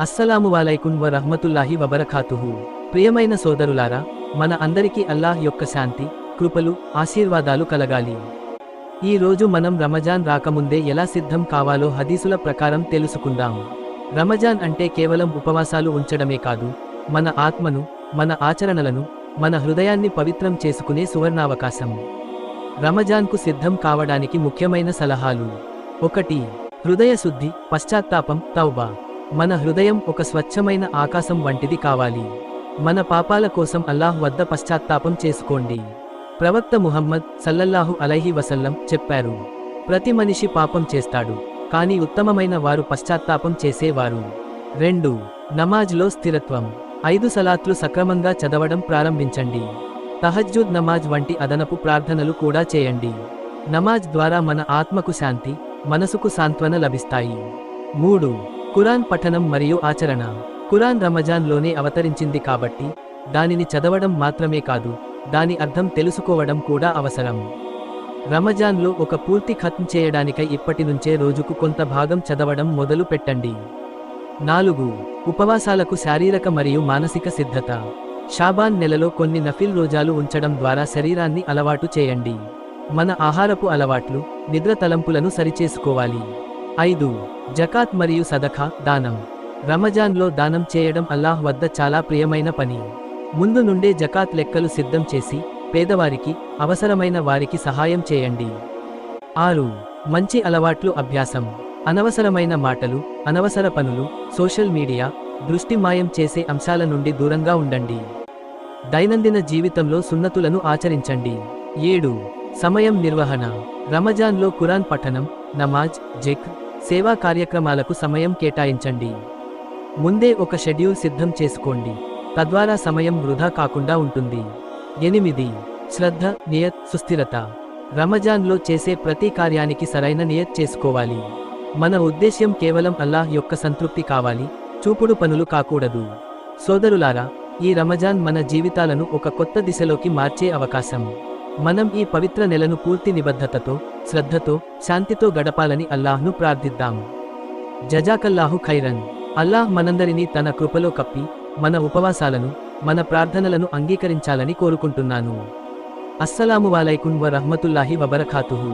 అస్సలాము అలైకుం వ రహ్మతుల్లాహి వబరకాతుహు. ప్రియమైన సోదరులారా, మన అందరికీ అల్లాహ్ యొక్క శాంతి, కృపలు, ఆశీర్వాదాలు కలగాలి. ఈ రోజు మనం రమజాన్ రాకముందే ఎలా సిద్ధం కావాలో హదీసుల ప్రకారం తెలుసుకుందాం. రమజాన్ అంటే కేవలం ఉపవాసాలు ఉంచడమే కాదు, మన ఆత్మను, మన ఆచరణలను, మన హృదయాన్ని పవిత్రం చేసుకునే సువర్ణావకాశం. రమజాన్కు సిద్ధం కావడానికి ముఖ్యమైన సలహాలు. 1. హృదయ శుద్ధి, పశ్చాత్తాపం, తౌబా. మన హృదయం ఒక స్వచ్ఛమైన ఆకాశం వంటిది కావాలి. మన పాపాల కోసం అల్లాహ్ వద్ద పశ్చాత్తాపం చేసుకోండి. ప్రవక్త ముహమ్మద్ సల్లల్లాహు అలైహి వసల్లం చెప్పారు, ప్రతి మనిషి పాపం చేస్తాడు, కానీ ఉత్తమమైన వారు పశ్చాత్తాపం చేసేవారు. 2. నమాజ్లో స్థిరత్వం. 5 సలాత్లు సక్రమంగా చదవడం ప్రారంభించండి. తహజ్జుద్ నమాజ్ వంటి అదనపు ప్రార్థనలు కూడా చేయండి. నమాజ్ ద్వారా మన ఆత్మకు శాంతి, మనసుకు సాంత్వన లభిస్తాయి. 3. ఖురాన్ పఠనం మరియు ఆచరణ. ఖురాన్ రమజాన్లోనే అవతరించింది కాబట్టి దానిని చదవడం మాత్రమే కాదు, దాని అర్థం తెలుసుకోవడం కూడా అవసరం. రమజాన్లో ఒక పూర్తి ఖత్మ్ చేయడానికై ఇప్పటి నుంచే రోజుకు కొంత భాగం చదవడం మొదలు పెట్టండి. 4. ఉపవాసాలకు శారీరక మరియు మానసిక సిద్ధత. షాబాన్ నెలలో కొన్ని నఫిల్ రోజాలు ఉంచడం ద్వారా శరీరాన్ని అలవాటు చేయండి. మన ఆహారపు అలవాట్లు, నిద్ర తలంపులను సరిచేసుకోవాలి. 5. జకాత్ మరియు సదఖా, దానం. రమజాన్లో దానం చేయడం అల్లాహ్ వద్ద చాలా ప్రియమైన పని. ముందు నుండే జకాత్ లెక్కలు సిద్ధం చేసి పేదవారికి, అవసరమైన వారికి సహాయం చేయండి. 6. మంచి అలవాట్లు అభ్యాసం. అనవసరమైన మాటలు, అనవసర పనులు, సోషల్ మీడియా, దృష్టి మాయం చేసే అంశాల నుండి దూరంగా ఉండండి. దైనందిన జీవితంలో సున్నతులను ఆచరించండి. 7. సమయం నిర్వహణ. రమజాన్లో ఖురాన్ పఠనం, నమాజ్, జిక్ర్, సేవా కార్యక్రమాలకు సమయం కేటాయించండి. ముందే ఒక షెడ్యూల్ సిద్ధం చేసుకోండి, తద్వారా సమయం వృధా కాకుండా ఉంటుంది. 8. శ్రద్ధ, నియత్, సుస్థిరత. రమజాన్లో చేసే ప్రతి కార్యానికి సరైన నియత్ చేసుకోవాలి. మన ఉద్దేశ్యం కేవలం అల్లాహ్ యొక్క సంతృప్తి కావాలి, చూపుడు పనులు కాకూడదు. సోదరులారా, ఈ రమజాన్ మన జీవితాలను ఒక కొత్త దిశలోకి మార్చే అవకాశం. మనం ఈ పవిత్ర నెలను పూర్తి నిబద్ధతతో, శ్రద్ధతో, శాంతితో గడపాలని అల్లాహ్ను ప్రార్థిద్దాం. జజాకల్లాహు ఖైరన్. అల్లాహ్ మనందరినీ తన కృపలో కప్పి, మన ఉపవాసాలను, మన ప్రార్థనలను అంగీకరించాలని కోరుకుంటున్నాను. అస్సలాము అలైకుం వ రహ్మతుల్లాహి వబరకాతుహు.